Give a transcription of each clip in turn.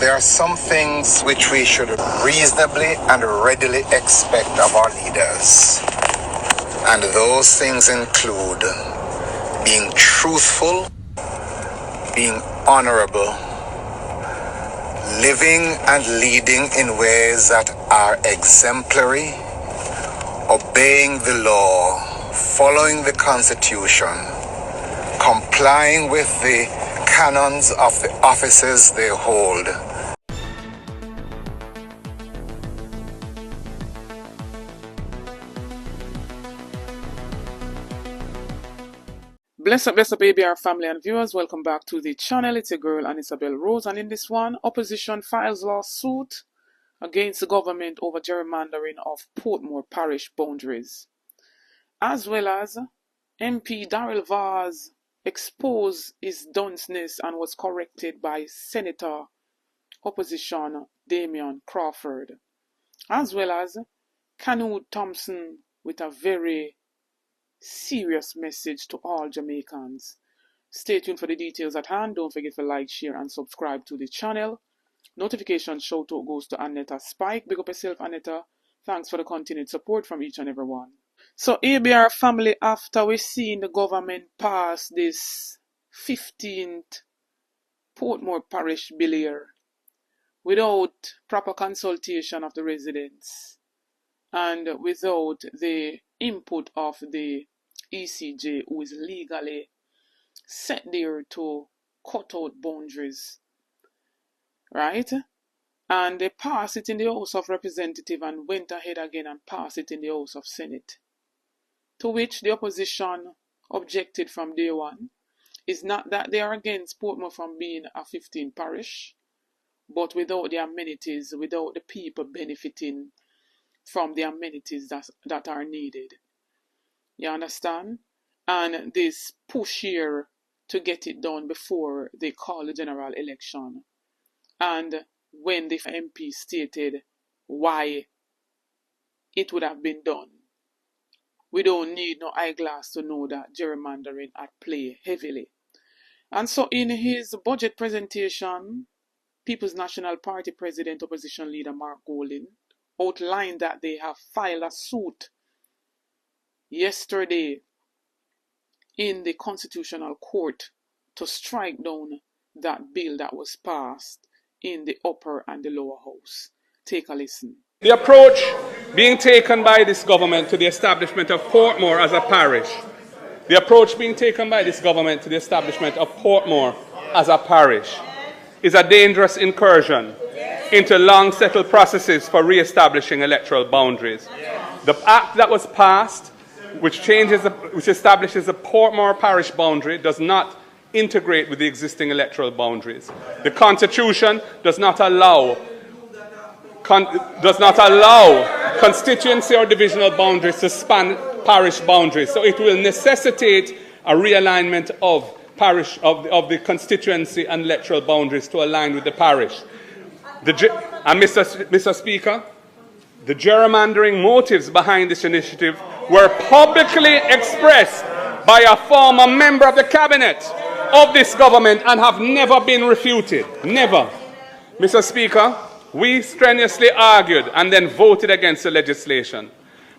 there are some things which we should reasonably and readily expect of our leaders. And those things include being truthful, being honorable, living and leading in ways that are exemplary, obeying the law, following the Constitution, complying with the canons of the offices they hold. Bless up, ABR family and viewers. Welcome back to the channel. It's your girl, Isabel Rose, and in this one, opposition files lawsuit against the government over gerrymandering of Portmore parish boundaries, as well as MP Darrell Vaz exposed his dunceness and was corrected by Senator Opposition Damian Crawford, as well as Canute Thompson with a very serious message to all Jamaicans. Stay tuned for the details at hand. Don't forget to like, share and subscribe to the channel. Notification shout out goes to Annetta Spike. Big up yourself, Annetta. Thanks for the continued support from each and every one. So ABR family, after we seen the government pass this 15th Portmore parish bill here without proper consultation of the residents and without the input of the ECJ, who is legally set there to cut out boundaries, right? And they passed it in the House of Representatives and went ahead again and passed it in the House of Senate, to which the opposition objected from day one. It's not that they are against Portmore from being a 15 parish, but without the amenities, without the people benefiting from the amenities that are needed. You understand? And this push here to get it done before they call the general election. And when the MP stated why it would have been done, we don't need no eyeglass to know that gerrymandering at play heavily. And so in his budget presentation, People's National Party President Opposition Leader Mark Golding outlined that they have filed a suit yesterday in the Constitutional Court to strike down that bill that was passed in the upper and the lower house. Take a listen. The approach being taken by this government to the establishment of Portmore as a parish, the approach being taken by this government to the establishment of Portmore as a parish is a dangerous incursion into long-settled processes for re-establishing electoral boundaries. The act that was passed, which establishes the Portmore parish boundary, does not integrate with the existing electoral boundaries. The Constitution does not allow constituency or divisional boundaries to span parish boundaries. So it will necessitate a realignment of the constituency and electoral boundaries to align with the parish. Mr. Speaker, the gerrymandering motives behind this initiative were publicly expressed by a former member of the cabinet of this government and have never been refuted. Never. Mr. Speaker, we strenuously argued and then voted against the legislation,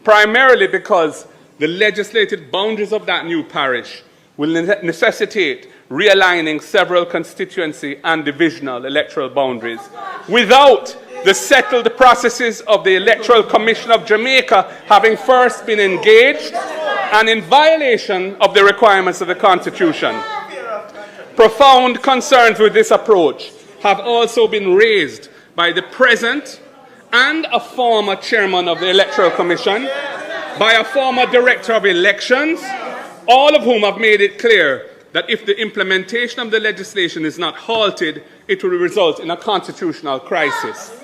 primarily because the legislated boundaries of that new parish will necessitate realigning several constituency and divisional electoral boundaries without the settled processes of the Electoral Commission of Jamaica having first been engaged and in violation of the requirements of the Constitution. Profound concerns with this approach have also been raised by the present and a former chairman of the Electoral Commission, by a former director of elections, all of whom have made it clear that if the implementation of the legislation is not halted, it will result in a constitutional crisis.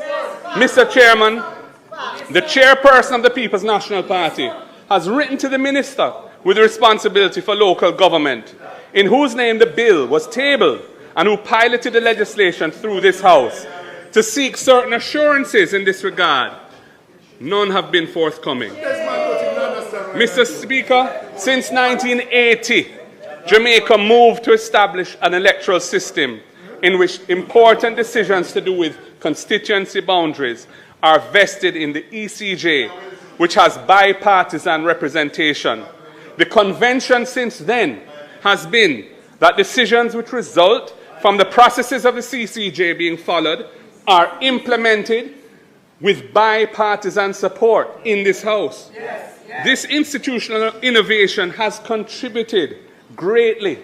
Mr. Chairman, the chairperson of the People's National Party has written to the minister with responsibility for local government, in whose name the bill was tabled and who piloted the legislation through this House, to seek certain assurances in this regard. None have been forthcoming. Mr. Speaker, since 1980, Jamaica moved to establish an electoral system in which important decisions to do with constituency boundaries are vested in the ECJ, which has bipartisan representation. The convention since then has been that decisions which result from the processes of the CCJ being followed are implemented with bipartisan support in this House. Yes, yes. This institutional innovation has contributed greatly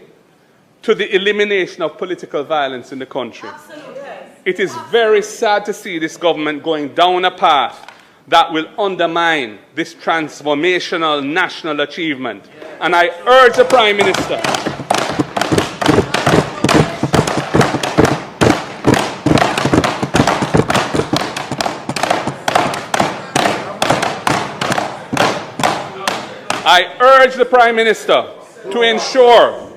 to the elimination of political violence in the country. Absolutely. It is very sad to see this government going down a path that will undermine this transformational national achievement. And I urge the Prime Minister to ensure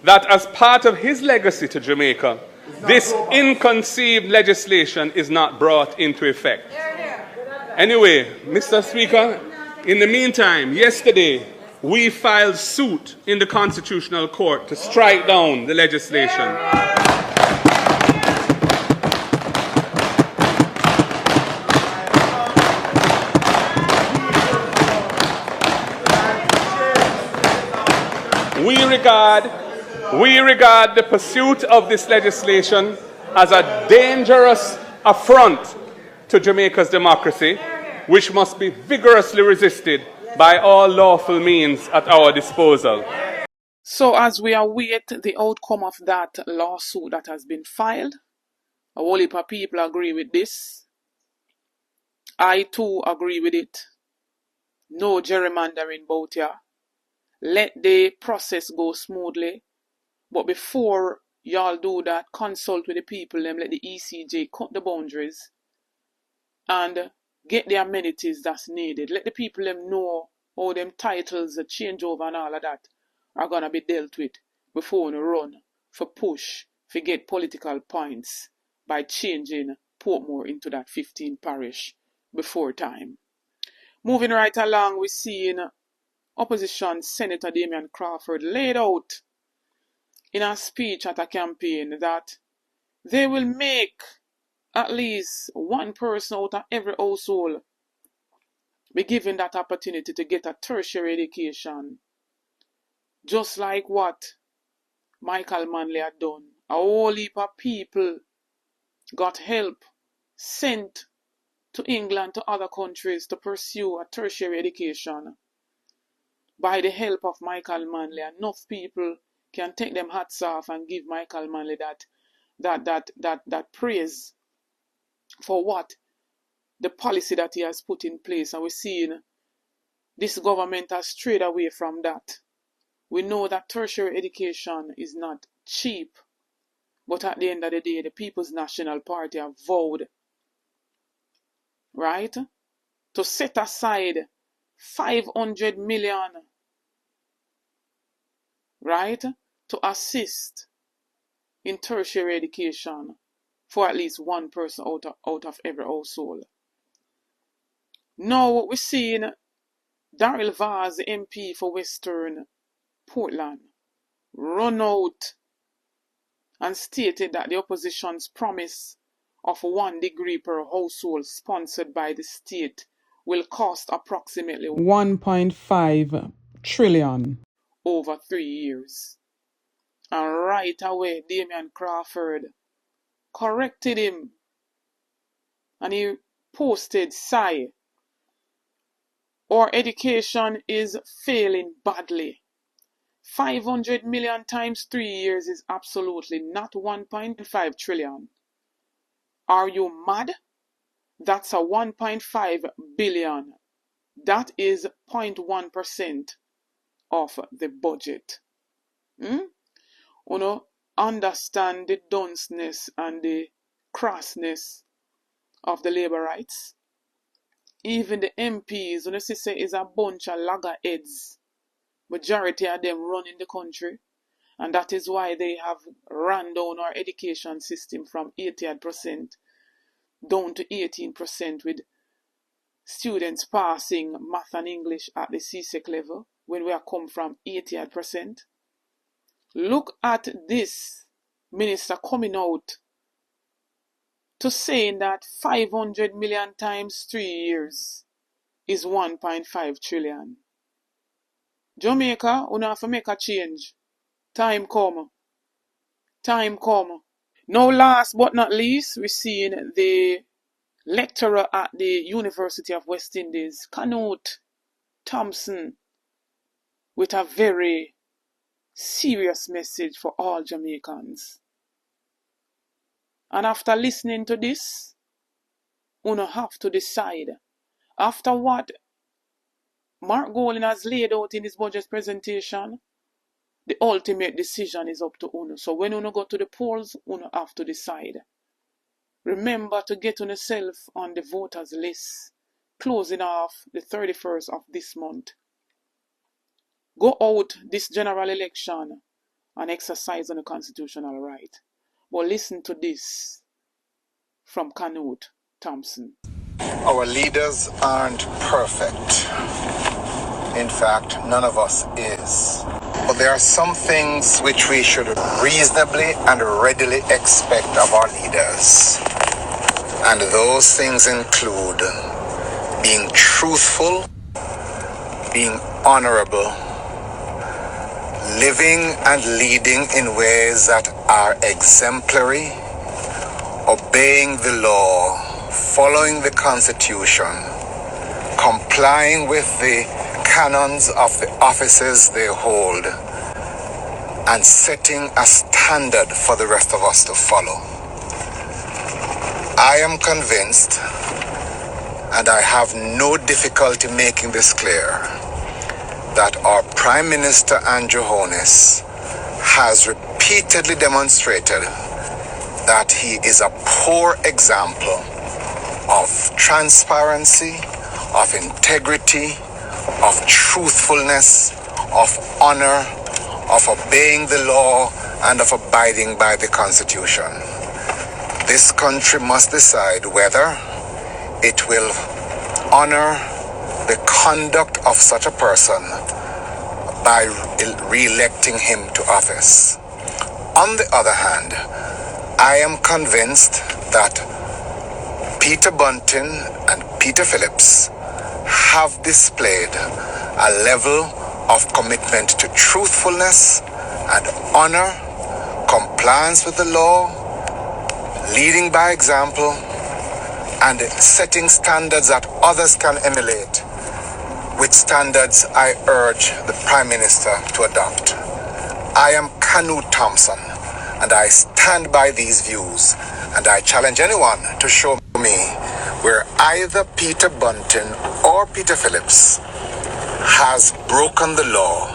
that as part of his legacy to Jamaica, this inconceived legislation is not brought into effect. Anyway, Mr. Speaker, in the meantime, yesterday we filed suit in the Constitutional Court to strike down the legislation. We regard the pursuit of this legislation as a dangerous affront to Jamaica's democracy, which must be vigorously resisted by all lawful means at our disposal. So as we await the outcome of that lawsuit that has been filed, a whole heap of people agree with this. I too agree with it. No gerrymandering about here. Let the process go smoothly. But before y'all do that, consult with the people, let the ECJ cut the boundaries and get the amenities that's needed. Let the people know how them titles, the changeover and all of that are going to be dealt with before we run for push, for get political points by changing Portmore into that 15 parish before time. Moving right along, we're seeing Opposition Senator Damian Crawford laid out in a speech at a campaign that they will make at least one person out of every household be given that opportunity to get a tertiary education, just like what Michael Manley had done. A whole heap of people got help sent to England, to other countries to pursue a tertiary education by the help of Michael Manley. Enough people can take them hats off and give Michael Manley that praise for what the policy that he has put in place. And we're seeing this government has strayed away from that. We know that tertiary education is not cheap, but at the end of the day, the People's National Party have vowed, right, to set aside 500 million, right, to assist in tertiary education for at least one person out of every household. Now what we're seeing, Daryl Vaz, the MP for Western Portland, run out and stated that the opposition's promise of 1 degree per household sponsored by the state will cost approximately 1.5 trillion over 3 years. And right away, Damian Crawford corrected him and he posted, "Sigh, our education is failing badly. 500 million times 3 years is absolutely not 1.5 trillion. Are you mad? That's a 1.5 billion. That is 0.1% of the budget." Understand the dunceness and the crassness of the labor rights. Even the MPs, when you say is a bunch of loggerheads, majority of them running the country, and that is why they have run down our education system from 80% down to 18%, with students passing math and English at the CSEC level when we are come from 80%. Look at this minister coming out to saying that 500 million times 3 years is 1.5 trillion. Jamaica, you have to make a change. Time come. Time come. Now, last but not least, we're seeing the lecturer at the University of West Indies, Canute, Thompson, with a very serious message for all Jamaicans. And after listening to this, you have to decide. After what Mark Golding has laid out in his budget presentation, the ultimate decision is up to UNO. So when UNO go to the polls, UNO have to decide. Remember to get on yourself on the voters list, closing off the 31st of this month. Go out this general election and exercise on the constitutional right. But listen to this from Canute, Thompson. Our leaders aren't perfect. In fact, none of us is. But there are some things which we should reasonably and readily expect of our leaders. And those things include being truthful, being honorable, living and leading in ways that are exemplary, obeying the law, following the Constitution, complying with the canons of the offices they hold, and setting a standard for the rest of us to follow. I am convinced, and I have no difficulty making this clear, that our Prime Minister Andrew Holness has repeatedly demonstrated that he is a poor example of transparency, of integrity, of truthfulness, of honor, of obeying the law, and of abiding by the Constitution. This country must decide whether it will honor the conduct of such a person by re-electing him to office. On the other hand, I am convinced that Peter Bunting and Peter Phillips have displayed a level of commitment to truthfulness and honor, compliance with the law, leading by example, and setting standards that others can emulate, with standards I urge the Prime Minister to adopt. I am Canute Thompson, and I stand by these views, and I challenge anyone to show me where either Peter Bunting or Peter Phillips has broken the law,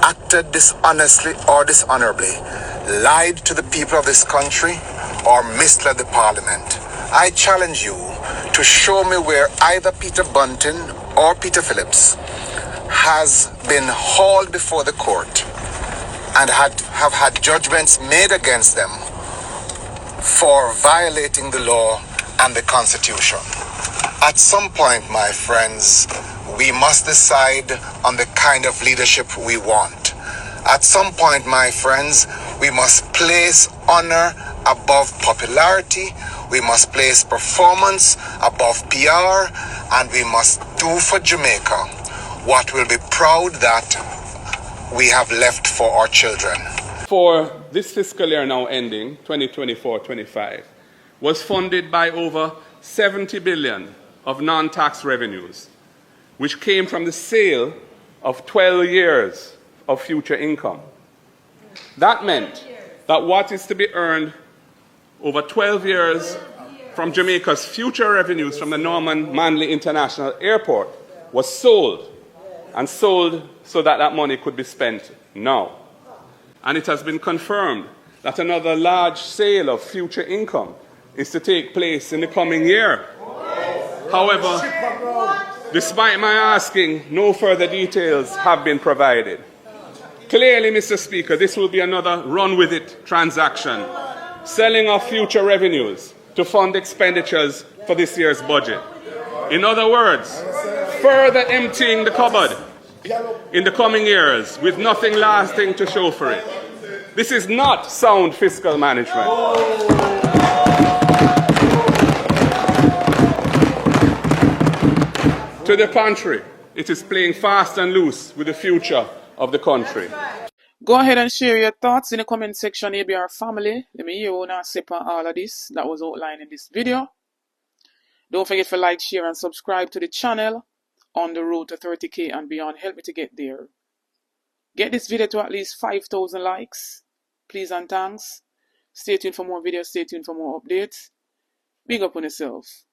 acted dishonestly or dishonorably, lied to the people of this country, or misled the Parliament. I challenge you to show me where either Peter Bunting or Peter Phillips has been hauled before the court and have had judgments made against them for violating the law and the Constitution. At some point, my friends, we must decide on the kind of leadership we want. At some point, my friends, we must place honor above popularity, we must place performance above PR, and we must do for Jamaica what we'll be proud that we have left for our children. For this fiscal year now ending, 2024-25, was funded by over 70 billion of non-tax revenues, which came from the sale of 12 years of future income. That meant that what is to be earned over 12 years from Jamaica's future revenues from the Norman Manley International Airport was sold, and sold so that that money could be spent now. And it has been confirmed that another large sale of future income is to take place in the coming year. However, despite my asking, no further details have been provided. Clearly, Mr. Speaker, this will be another run-with-it transaction, selling off future revenues to fund expenditures for this year's budget. In other words, further emptying the cupboard in the coming years with nothing lasting to show for it. This is not sound fiscal management. To the contrary, it is playing fast and loose with the future of the country. Go ahead and share your thoughts in the comment section, ABR family. Let me hear what you say on all of this that was outlined in this video. Don't forget to like, share, and subscribe to the channel on the road to 30K and beyond. Help me to get there. Get this video to at least 5,000 likes. Please and thanks. Stay tuned for more videos. Stay tuned for more updates. Big up on yourself.